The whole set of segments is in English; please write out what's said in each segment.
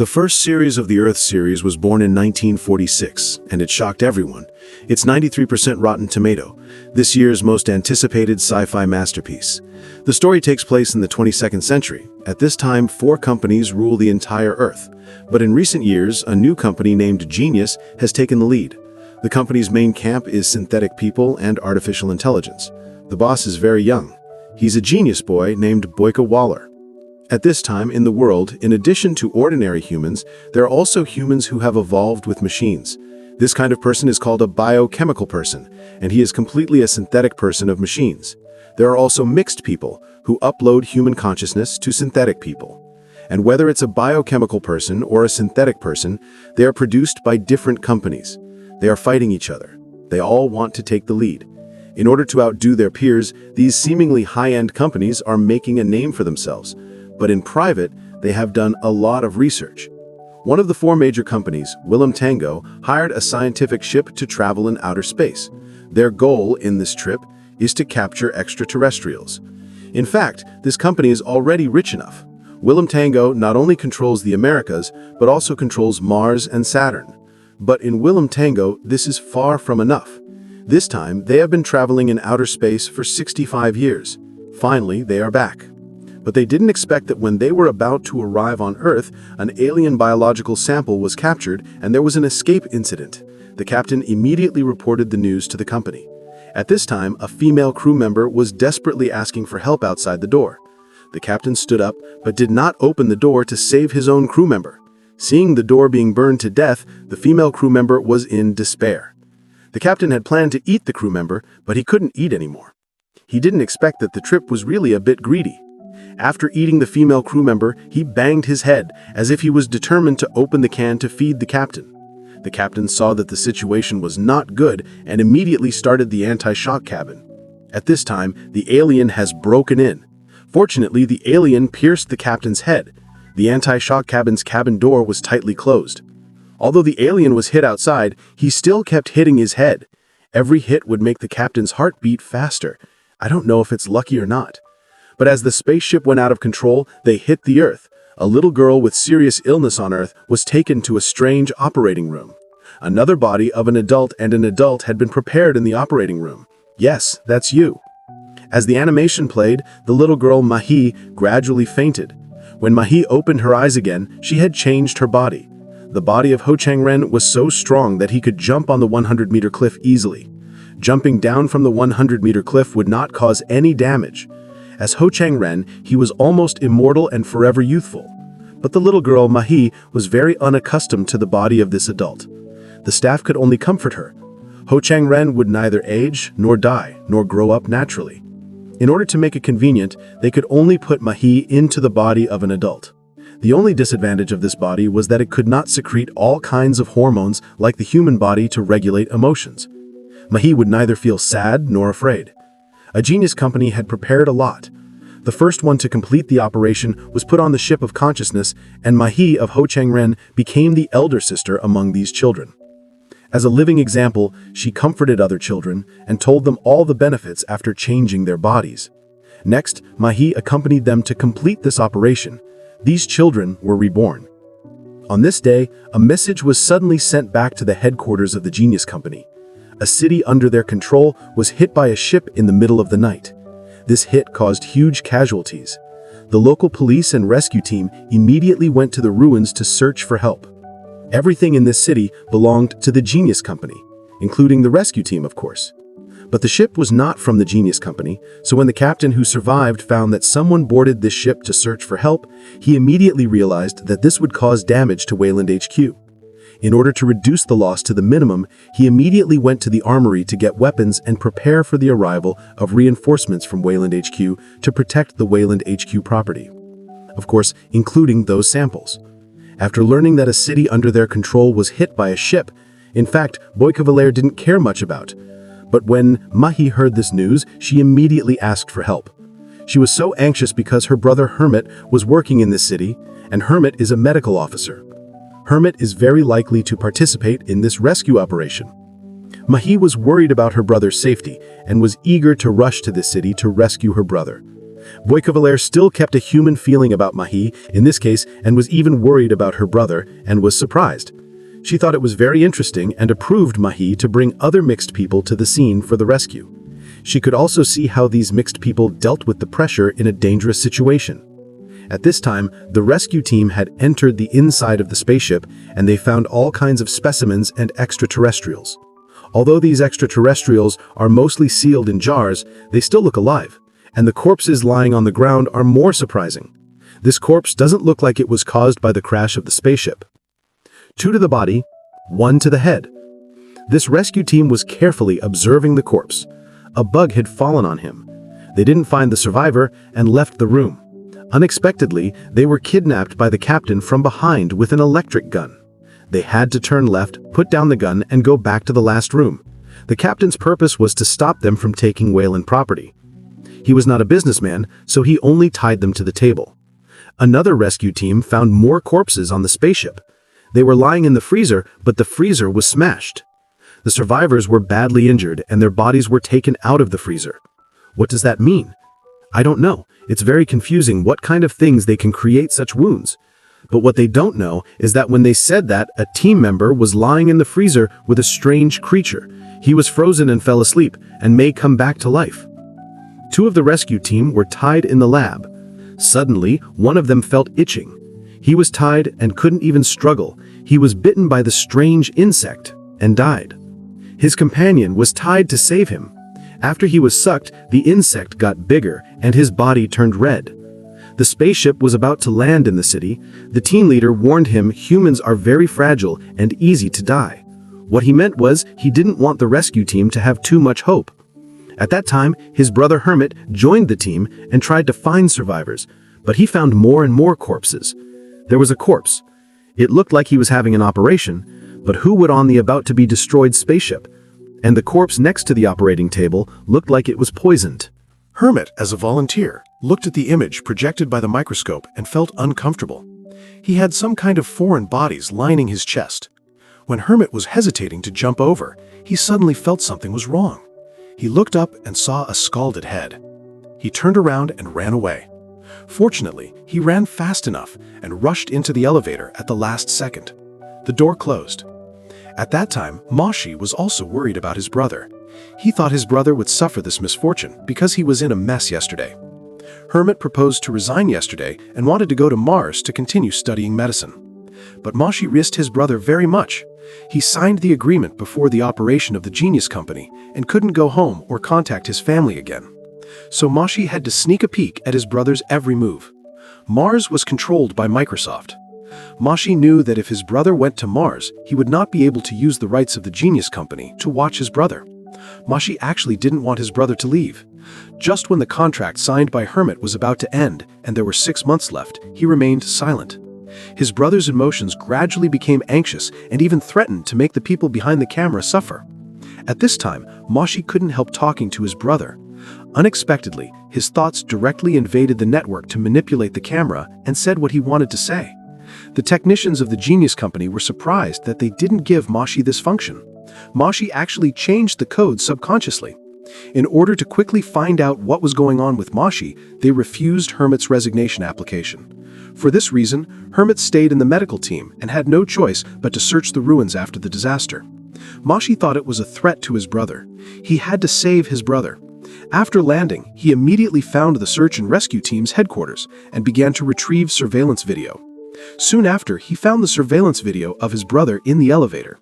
The first series of the Earth series was born in 1946, and it shocked everyone. It's 93% Rotten Tomato, this year's most anticipated sci-fi masterpiece. The story takes place in the 22nd century. At this time, 4 companies rule the entire Earth. But in recent years, a new company named Genius has taken the lead. The company's main camp is synthetic people and artificial intelligence. The boss is very young. He's a genius boy named Boyka Waller. At this time in the world, in addition to ordinary humans, there are also humans who have evolved with machines. This kind of person is called a biochemical person, and he is completely a synthetic person of machines. There are also mixed people who upload human consciousness to synthetic people. And whether it's a biochemical person or a synthetic person, they are produced by different companies. They are fighting each other. They all want to take the lead. In order to outdo their peers, these seemingly high-end companies are making a name for themselves. But in private, they have done a lot of research. One of the 4 major companies, Willem Tango, hired a scientific ship to travel in outer space. Their goal in this trip is to capture extraterrestrials. In fact, this company is already rich enough. Willem Tango not only controls the Americas, but also controls Mars and Saturn. But in Willem Tango, this is far from enough. This time, they have been traveling in outer space for 65 years. Finally, they are back. But they didn't expect that when they were about to arrive on Earth, an alien biological sample was captured and there was an escape incident. The captain immediately reported the news to the company. At this time, a female crew member was desperately asking for help outside the door. The captain stood up, but did not open the door to save his own crew member. Seeing the door being burned to death, the female crew member was in despair. The captain had planned to eat the crew member, but he couldn't eat anymore. He didn't expect that the trip was really a bit greedy. After eating the female crew member, he banged his head, as if he was determined to open the can to feed the captain. The captain saw that the situation was not good and immediately started the anti-shock cabin. At this time, the alien has broken in. Fortunately, the alien pierced the captain's head. The anti-shock cabin's cabin door was tightly closed. Although the alien was hit outside, he still kept hitting his head. Every hit would make the captain's heart beat faster. I don't know if it's lucky or not. But as the spaceship went out of control, they hit the Earth. A little girl with serious illness on Earth was taken to a strange operating room. Another body of an adult and an adult had been prepared in the operating room. Yes, that's you. As the animation played, the little girl Mahi gradually fainted. When Mahi opened her eyes again, she had changed her body. The body of Ho Chang-ren was so strong that he could jump on the 100-meter cliff easily. Jumping down from the 100-meter cliff would not cause any damage. As Ho Chang-ren, he was almost immortal and forever youthful. But the little girl, Mahi, was very unaccustomed to the body of this adult. The staff could only comfort her. Ho Chang-ren would neither age, nor die, nor grow up naturally. In order to make it convenient, they could only put Mahi into the body of an adult. The only disadvantage of this body was that it could not secrete all kinds of hormones like the human body to regulate emotions. Mahi would neither feel sad nor afraid. A genius company had prepared a lot. The first one to complete the operation was put on the ship of consciousness, and Mahi of Ho Chang-ren became the elder sister among these children. As a living example, she comforted other children and told them all the benefits after changing their bodies. Next, Mahi accompanied them to complete this operation. These children were reborn. On this day, a message was suddenly sent back to the headquarters of the Genius Company. A city under their control was hit by a ship in the middle of the night. This hit caused huge casualties. The local police and rescue team immediately went to the ruins to search for help. Everything in this city belonged to the Genius Company, including the rescue team, of course. But the ship was not from the Genius Company, so when the captain who survived found that someone boarded this ship to search for help, he immediately realized that this would cause damage to Wayland HQ. In order to reduce the loss to the minimum, he immediately went to the armory to get weapons and prepare for the arrival of reinforcements from Wayland HQ to protect the Wayland HQ property. Of course, including those samples. After learning that a city under their control was hit by a ship, in fact, Boyka Waller didn't care much about. But when Mahi heard this news, she immediately asked for help. She was so anxious because her brother Hermit was working in this city, and Hermit is a medical officer. Hermit is very likely to participate in this rescue operation. Mahi was worried about her brother's safety and was eager to rush to the city to rescue her brother. Boyka still kept a human feeling about Mahi, in this case, and was even worried about her brother, and was surprised. She thought it was very interesting and approved Mahi to bring other mixed people to the scene for the rescue. She could also see how these mixed people dealt with the pressure in a dangerous situation. At this time, the rescue team had entered the inside of the spaceship, and they found all kinds of specimens and extraterrestrials. Although these extraterrestrials are mostly sealed in jars, they still look alive, and the corpses lying on the ground are more surprising. This corpse doesn't look like it was caused by the crash of the spaceship. 2 to the body, 1 to the head. This rescue team was carefully observing the corpse. A bug had fallen on him. They didn't find the survivor and left the room. Unexpectedly, they were kidnapped by the captain from behind with an electric gun. They had to turn left, put down the gun, and go back to the last room. The captain's purpose was to stop them from taking Wayland property. He was not a businessman, so he only tied them to the table. Another rescue team found more corpses on the spaceship. They were lying in the freezer, but the freezer was smashed. The survivors were badly injured, and their bodies were taken out of the freezer. What does that mean? I don't know. It's very confusing what kind of things they can create such wounds. But what they don't know is that when they said that, a team member was lying in the freezer with a strange creature. He was frozen and fell asleep, and may come back to life. 2 of the rescue team were tied in the lab. Suddenly, one of them felt itching. He was tied and couldn't even struggle. He was bitten by the strange insect and died. His companion was tied to save him. After he was sucked, the insect got bigger and his body turned red. The spaceship was about to land in the city. The team leader warned him humans are very fragile and easy to die. What he meant was he didn't want the rescue team to have too much hope. At that time, his brother Hermit joined the team and tried to find survivors, but he found more and more corpses. There was a corpse. It looked like he was having an operation, but who would on the about-to-be-destroyed spaceship? And the corpse next to the operating table looked like it was poisoned. Hermit, as a volunteer, looked at the image projected by the microscope and felt uncomfortable. He had some kind of foreign bodies lining his chest. When Hermit was hesitating to jump over, he suddenly felt something was wrong. He looked up and saw a scalded head. He turned around and ran away. Fortunately, he ran fast enough and rushed into the elevator at the last second. The door closed. At that time, Moshi was also worried about his brother. He thought his brother would suffer this misfortune because he was in a mess yesterday. Hermit proposed to resign yesterday and wanted to go to Mars to continue studying medicine. But Moshi missed his brother very much. He signed the agreement before the operation of the Genius Company and couldn't go home or contact his family again. So Moshi had to sneak a peek at his brother's every move. Mars was controlled by Microsoft. Moshi knew that if his brother went to Mars, he would not be able to use the rights of the Genius Company to watch his brother. Moshi actually didn't want his brother to leave. Just when the contract signed by Hermit was about to end and there were 6 months left, he remained silent. His brother's emotions gradually became anxious and even threatened to make the people behind the camera suffer. At this time, Moshi couldn't help talking to his brother. Unexpectedly, his thoughts directly invaded the network to manipulate the camera and said what he wanted to say. The technicians of the Genius Company were surprised that they didn't give Moshi this function. Moshi actually changed the code subconsciously. In order to quickly find out what was going on with Moshi, they refused Hermit's resignation application. For this reason, Hermit stayed in the medical team and had no choice but to search the ruins after the disaster. Moshi thought it was a threat to his brother. He had to save his brother. After landing, he immediately found the search and rescue team's headquarters and began to retrieve surveillance video. Soon after, he found the surveillance video of his brother in the elevator.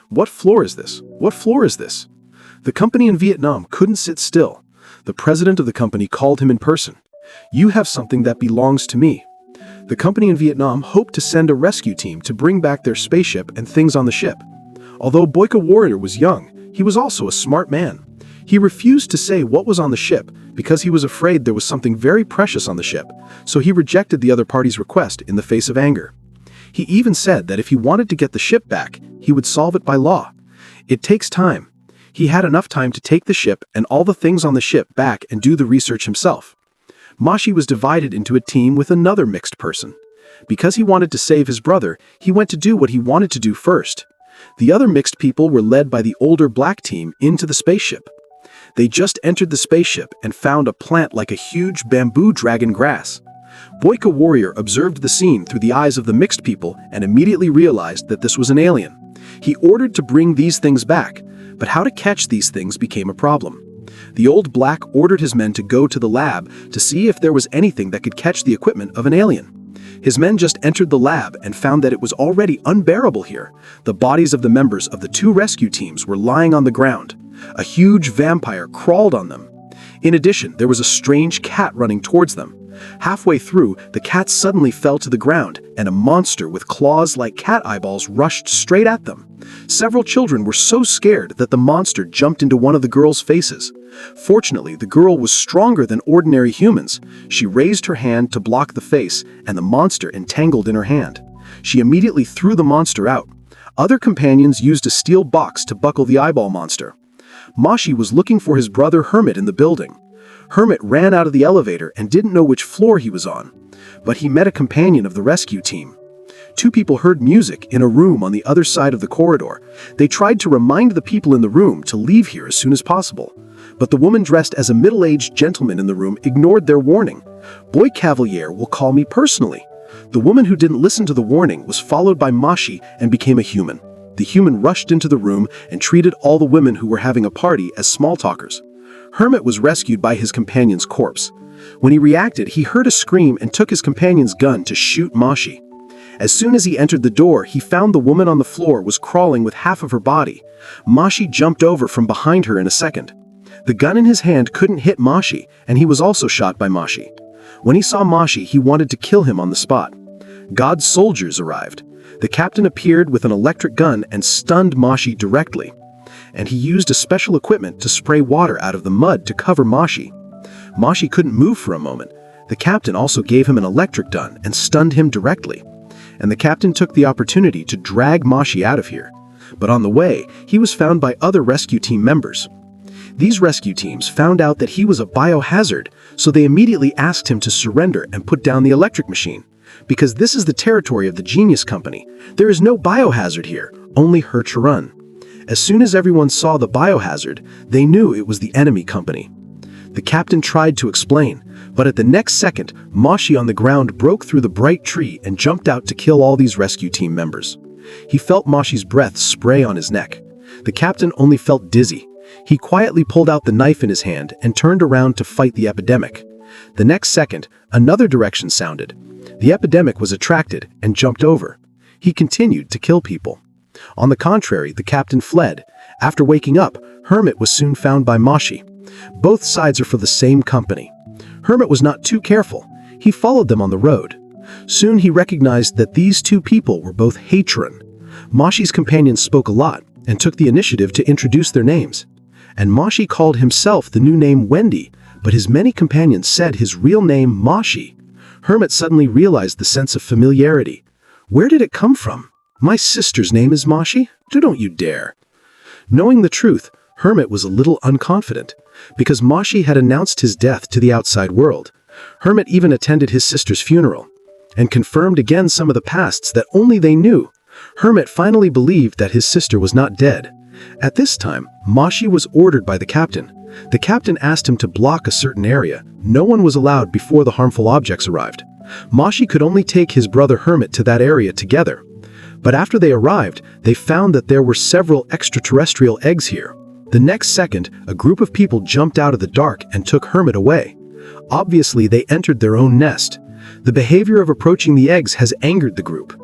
What floor is this? What floor is this? The company in Vietnam couldn't sit still. The president of the company called him in person. You have something that belongs to me. The company in Vietnam hoped to send a rescue team to bring back their spaceship and things on the ship. Although Boyka Warrior was young, he was also a smart man. He refused to say what was on the ship because he was afraid there was something very precious on the ship, so he rejected the other party's request in the face of anger. He even said that if he wanted to get the ship back, he would solve it by law. It takes time. He had enough time to take the ship and all the things on the ship back and do the research himself. Moshi was divided into a team with another mixed person. Because he wanted to save his brother, he went to do what he wanted to do first. The other mixed people were led by the older black team into the spaceship. They just entered the spaceship and found a plant like a huge bamboo dragon grass. Boyka Warrior observed the scene through the eyes of the mixed people and immediately realized that this was an alien. He ordered to bring these things back, but how to catch these things became a problem. The old black ordered his men to go to the lab to see if there was anything that could catch the equipment of an alien. His men just entered the lab and found that it was already unbearable here. The bodies of the members of the two rescue teams were lying on the ground. A huge vampire crawled on them. In addition, there was a strange cat running towards them. Halfway through, the cat suddenly fell to the ground, and a monster with claws like cat eyeballs rushed straight at them. Several children were so scared that the monster jumped into one of the girls' faces. Fortunately, the girl was stronger than ordinary humans. She raised her hand to block the face, and the monster entangled in her hand. She immediately threw the monster out. Other companions used a steel box to buckle the eyeball monster. Mashi was looking for his brother Hermit in the building. Hermit ran out of the elevator and didn't know which floor he was on, but he met a companion of the rescue team. Two people heard music in a room on the other side of the corridor. They tried to remind the people in the room to leave here as soon as possible, but the woman dressed as a middle-aged gentleman in the room ignored their warning. "Boy Cavalier will call me personally." The woman who didn't listen to the warning was followed by Mashi and became a human. The human rushed into the room and treated all the women who were having a party as small talkers. Hermit was rescued by his companion's corpse. When he reacted, he heard a scream and took his companion's gun to shoot Mashi. As soon as he entered the door, he found the woman on the floor was crawling with half of her body. Mashi jumped over from behind her in a second. The gun in his hand couldn't hit Mashi, and he was also shot by Mashi. When he saw Mashi, he wanted to kill him on the spot. God's soldiers arrived. The captain appeared with an electric gun and stunned Mashi directly, and he used a special equipment to spray water out of the mud to cover Mashi. Mashi couldn't move for a moment. The captain also gave him an electric gun and stunned him directly, and the captain took the opportunity to drag Mashi out of here. But on the way, he was found by other rescue team members. These rescue teams found out that he was a biohazard, so they immediately asked him to surrender and put down the electric machine. Because this is the territory of the Genius Company, there is no biohazard here, only Hercherun. As soon as everyone saw the biohazard, they knew it was the enemy company. The captain tried to explain, but at the next second, Mashi on the ground broke through the bright tree and jumped out to kill all these rescue team members. He felt Mashi's breath spray on his neck. The captain only felt dizzy. He quietly pulled out the knife in his hand and turned around to fight the epidemic. The next second, another direction sounded. The epidemic was attracted and jumped over. He continued to kill people. On the contrary, the captain fled. After waking up, Hermit was soon found by Mashi. Both sides are for the same company. Hermit was not too careful. He followed them on the road. Soon he recognized that these two people were both Hercherun. Mashi's companions spoke a lot and took the initiative to introduce their names. And Mashi called himself the new name Wendy, but his many companions said his real name Mashi. Hermit suddenly realized the sense of familiarity. Where did it come from? My sister's name is Mashi? Don't you dare. Knowing the truth, Hermit was a little unconfident, because Mashi had announced his death to the outside world. Hermit even attended his sister's funeral, and confirmed again some of the pasts that only they knew. Hermit finally believed that his sister was not dead. At this time, Mashi was ordered by the captain. The captain asked him to block a certain area. No one was allowed before the harmful objects arrived. Mashi could only take his brother Hermit to that area together. But after they arrived, they found that there were several extraterrestrial eggs here. The next second, a group of people jumped out of the dark and took Hermit away. Obviously, they entered their own nest. The behavior of approaching the eggs has angered the group.